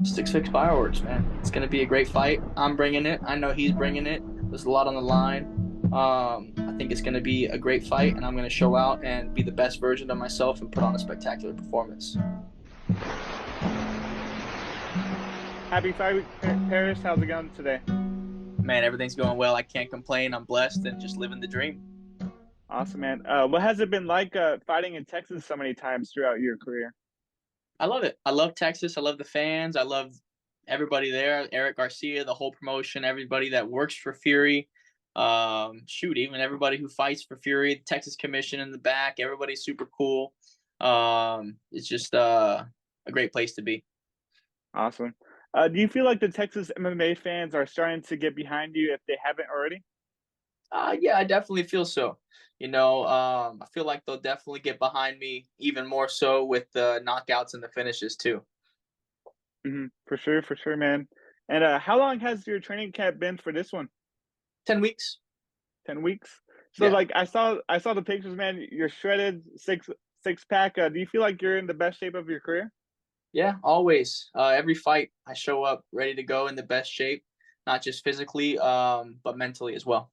6 fireworks, man. It's gonna be a great fight. I'm bringing it. I know he's bringing it. There's a lot on the line. I think it's gonna be a great fight, and I'm gonna show out and be the best version of myself and put on a spectacular performance. Happy Flyweight Paris. How's it going today? Man, everything's going well. I can't complain. I'm blessed and just living the dream. Awesome, man. What has it been like fighting in Texas so many times throughout your career? I love it. I love Texas. I love the fans. I love everybody there. Eric Garcia, the whole promotion, everybody that works for Fury. Shoot, even everybody who fights for Fury, the Texas Commission in the back. Everybody's super cool. It's just a great place to be. Awesome. Do you feel like the Texas MMA fans are starting to get behind you if they haven't already? Yeah, I definitely feel so. I feel like they'll definitely get behind me even more so with the knockouts and the finishes too. For sure, man. And how long has your training camp been for this one? 10 weeks. 10 weeks. So Yeah. like I saw the pictures, man. You're shredded, six pack. Do you feel like you're in the best shape of your career? Yeah, always. Every fight, I show up ready to go in the best shape, not just physically, but mentally as well.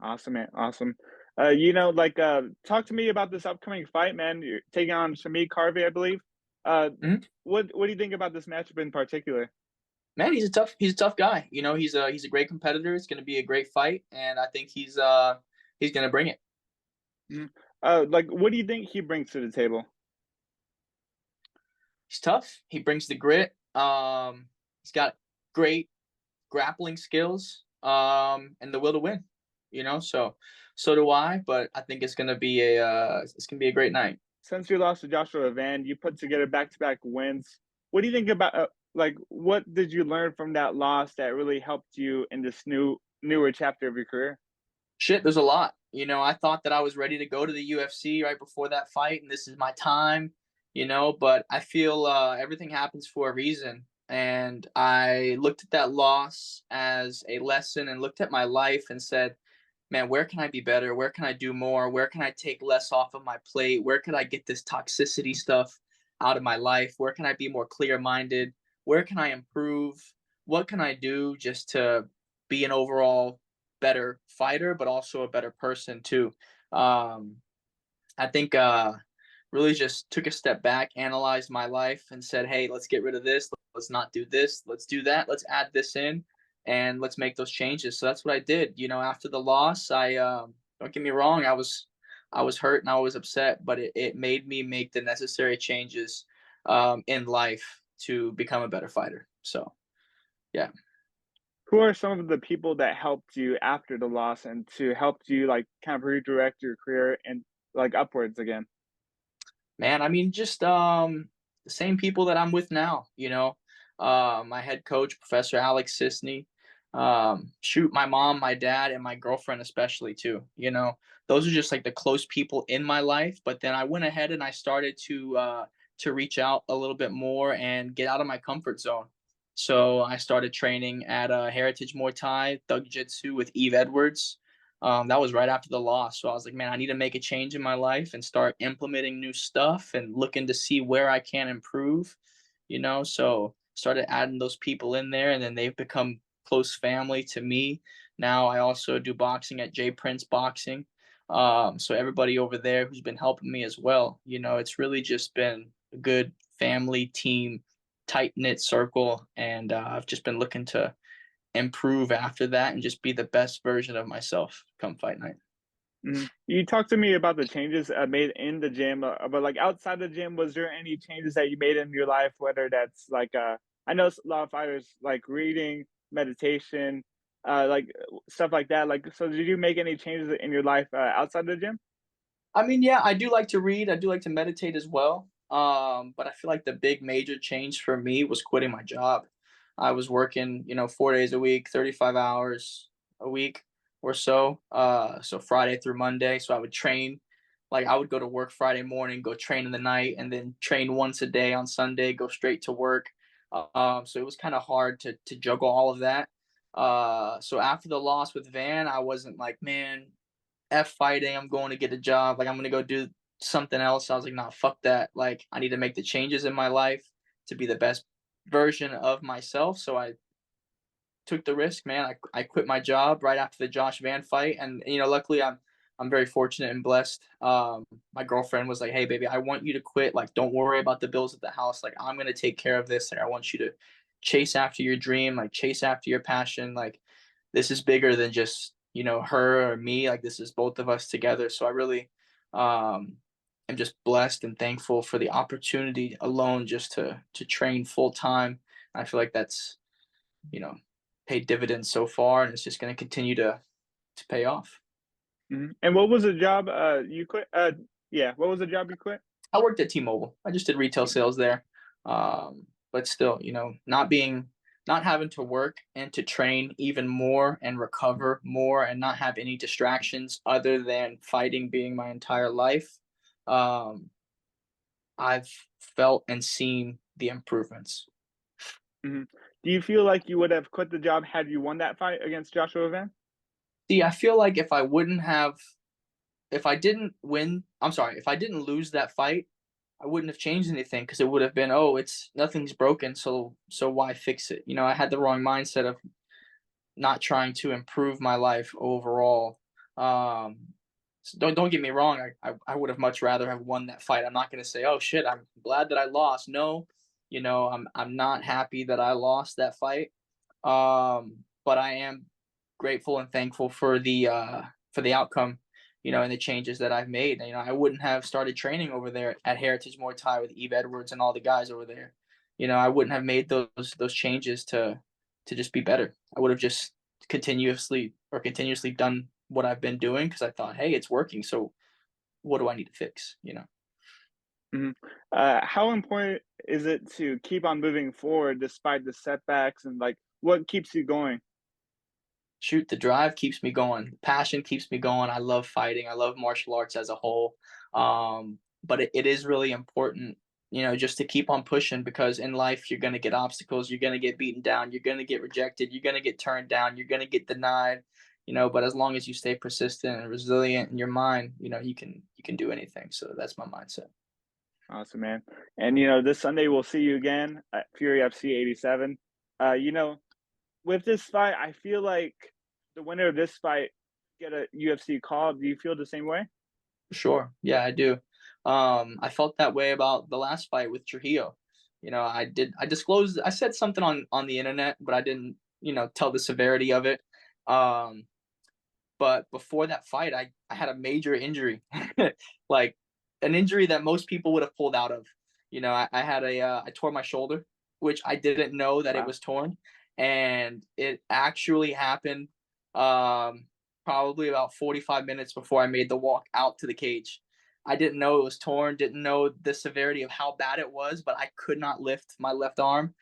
Awesome, man. Awesome. Talk to me about this upcoming fight, man. You're taking on Shameek Harvey, I believe. Uh, Mhm. what do you think about this matchup in particular? Man, he's a tough guy. He's a great competitor. It's going to be a great fight, and I think he's going to bring it. Mhm. What do you think he brings to the table? He's tough. He brings the grit. He's got great grappling skills, and the will to win. So do I. But I think it's gonna be a great night. Since you lost to Joshua Van, you put together back-to-back wins. What do you think about what did you learn from that loss that really helped you in this newer chapter of your career? Shit, there's a lot. I thought that I was ready to go to the UFC right before that fight, and this is my time. But I feel everything happens for a reason. And I looked at that loss as a lesson and looked at my life and said, man, where can I be better? Where can I do more? Where can I take less off of my plate? Where could I get this toxicity stuff out of my life? Where can I be more clear minded? Where can I improve? What can I do just to be an overall better fighter, but also a better person too? Um, I think really just took a step back, analyzed my life, and said, "Hey, let's get rid of this. Let's not do this. Let's do that. Let's add this in, and let's make those changes." So that's what I did. After the loss, I don't get me wrong, I was hurt and I was upset, but it made me make the necessary changes in life to become a better fighter. So yeah. Who are some of the people that helped you after the loss and to help you like kind of redirect your career and like upwards again? Man, I mean, just the same people that I'm with now. My head coach, Professor Alex Sisney. Shoot, my mom, my dad, and my girlfriend especially too. Those are just like the close people in my life. But then I went ahead and I started to reach out a little bit more and get out of my comfort zone. So I started training at Heritage Muay Thai, Thug Jitsu with Eve Edwards. That was right after the loss. So I was like, man, I need to make a change in my life and start implementing new stuff and looking to see where I can improve. So started adding those people in there, and then they've become close family to me. Now I also do boxing at J Prince Boxing. So everybody over there who's been helping me as well. It's really just been a good family team, tight knit circle, and I've just been looking to improve after that and just be the best version of myself come fight night. You talked to me about the changes made in the gym, but like outside the gym, was there any changes that you made in your life? Whether that's I know a lot of fighters like reading, meditation, stuff like that. Like, so did you make any changes in your life outside the gym? I mean, yeah, I do like to read. I do like to meditate as well. But I feel like the big major change for me was quitting my job. I was working, 4 days a week, 35 hours a week or so. So Friday through Monday. So I would train. Like I would go to work Friday morning, go train in the night, and then train once a day on Sunday, go straight to work. So it was kind of hard to juggle all of that. So after the loss with Van, I wasn't like, man, F fighting, I'm going to get a job. Like I'm gonna go do something else. I was like, nah, fuck that. Like I need to make the changes in my life to be the best version of myself. So I took the risk, man. I quit my job right after the Josh Van fight, and luckily I'm very fortunate and blessed. My girlfriend was like, "Hey, baby, I want you to quit. Like, don't worry about the bills at the house. Like, I'm gonna take care of this. Like, I want you to chase after your dream, like chase after your passion. Like, this is bigger than just her or me. Like, this is both of us together." So I really am just blessed and thankful for the opportunity alone just to train full time. I feel like that's you know, paid dividends so far, and it's just going to continue to pay off. Mhm. And what was the job you quit? Yeah, what was the job you quit? I worked at T-Mobile. I just did retail sales there, but still, not having to work and to train even more and recover more and not have any distractions other than fighting being my entire life. Um, I've felt and seen the improvements. Mhm. Do you feel like you would have quit the job had you won that fight against Joshua Van? See, I feel like if I didn't win, I'm sorry, if I didn't lose that fight, I wouldn't have changed anything because it would have been, oh, it's nothing's broken, so why fix it? I had the wrong mindset of not trying to improve my life overall. Don't get me wrong, I would have much rather have won that fight. I'm not going to say, oh shit, I'm glad that I lost. No, I'm not happy that I lost that fight. But I am grateful and thankful for the outcome, and the changes that I've made. I wouldn't have started training over there at Heritage Muay Thai with Eve Edwards and all the guys over there. I wouldn't have made those changes to just be better. I would have just continuously done what I've been doing because I thought, hey, it's working. So what do I need to fix? Mhm. How important is it to keep on moving forward despite the setbacks and like what keeps you going? Shoot, the drive keeps me going. Passion keeps me going. I love fighting. I love martial arts as a whole. But it is really important, just to keep on pushing because in life you're gonna get obstacles, you're gonna get beaten down, you're gonna get rejected, you're gonna get turned down, you're gonna get denied. But as long as you stay persistent and resilient in your mind, you can do anything. So that's my mindset. Awesome, man. And this Sunday we'll see you again at Fury FC 87. You know, with this fight, I feel like the winner of this fight get a UFC call. Do you feel the same way? For sure. Yeah, I do. I felt that way about the last fight with Trujillo. I disclosed I said something on the internet, but I didn't, tell the severity of it. Um, but before that fight, I had a major injury. Like an injury that most people would have pulled out of. I had I tore my shoulder, which I didn't know that it Wow. was torn, and it actually happened um probably about 45 minutes before I made the walk out to the cage. I didn't know it was torn, didn't know the severity of how bad it was, but I could not lift my left arm.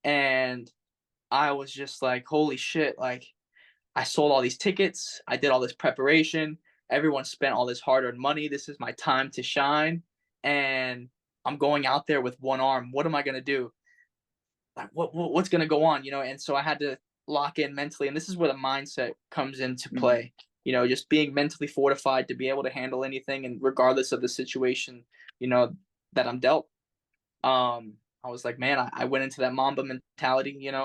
And I was just like, holy shit, like I sold all these tickets, I did all this preparation, everyone spent all this hard earned money. This is my time to shine. And I'm going out there with one arm. What am I going to do? Like, what's going to go on? And so I had to lock in mentally. And this is where the mindset comes into Mhm. play, just being mentally fortified to be able to handle anything. And regardless of the situation, you know, that I'm dealt, I was like, man, I went into that Mamba mentality, and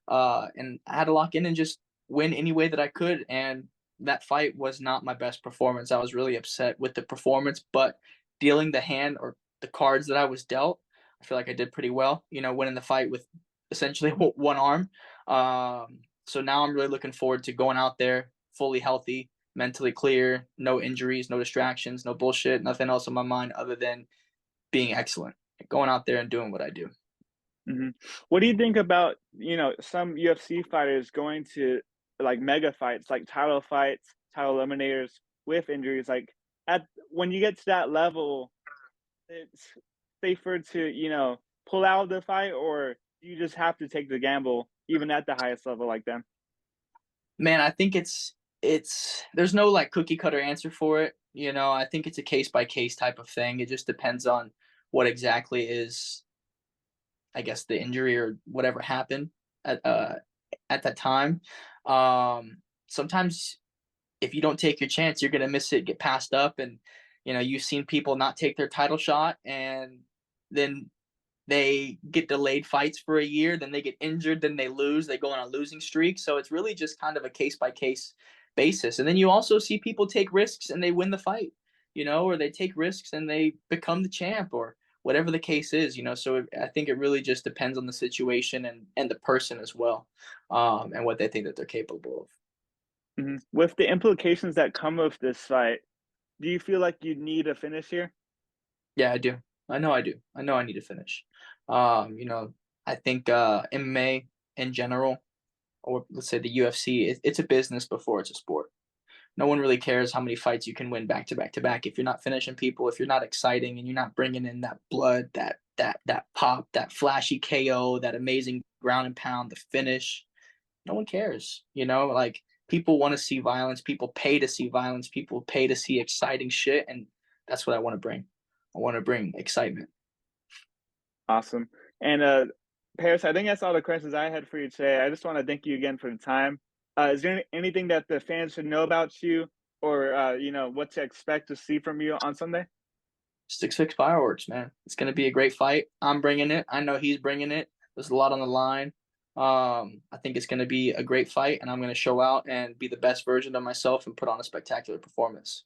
I had to lock in and just win any way that I could. And that fight was not my best performance. I was really upset with the performance, but dealing the hand or the cards that I was dealt, I feel like I did pretty well, winning the fight with essentially one arm. So now I'm really looking forward to going out there fully healthy, mentally clear, no injuries, no distractions, no bullshit, nothing else on my mind other than being excellent, going out there and doing what I do. Mhm. What do you think about, some UFC fighters going to like mega fights, like title fights, title eliminators with injuries? Like at when you get to that level, it's safer to, pull out of the fight or you just have to take the gamble even at the highest level like them? Man, I think it's there's no like cookie cutter answer for it. I think it's a case by case type of thing. It just depends on what exactly is, I guess, the injury or whatever happened at uh at that time. Sometimes if you don't take your chance, you're gonna miss it, get passed up, and you've seen people not take their title shot, and then they get delayed fights for a year, then they get injured, then they lose, they go on a losing streak. So it's really just kind of a case by case basis. And then you also see people take risks and they win the fight, or they take risks and they become the champ or whatever the case is. So I think it really just depends on the situation and the person as well, and what they think that they're capable of. With the implications that come with this fight, do you feel like you need a finish here? Yeah, I do. I know I do. I know I need to finish. I think MMA in general, or let's say the UFC, it's a business before it's a sport. No one really cares how many fights you can win back to back to back if you're not finishing people, if you're not exciting and you're not bringing in that blood, that pop, that flashy KO, that amazing ground and pound, the finish. No one cares. Like people want to see violence, people pay to see violence, people pay to see exciting shit, and that's what I want to bring. I want to bring excitement. Awesome. And Paris, I think that's all the questions I had for you today. I just want to thank you again for the time. Is there anything that the fans should know about you, or what to expect to see from you on Sunday? 6 fireworks, man. It's gonna be a great fight. I'm bringing it. I know he's bringing it. There's a lot on the line. I think it's gonna be a great fight, and I'm gonna show out and be the best version of myself and put on a spectacular performance.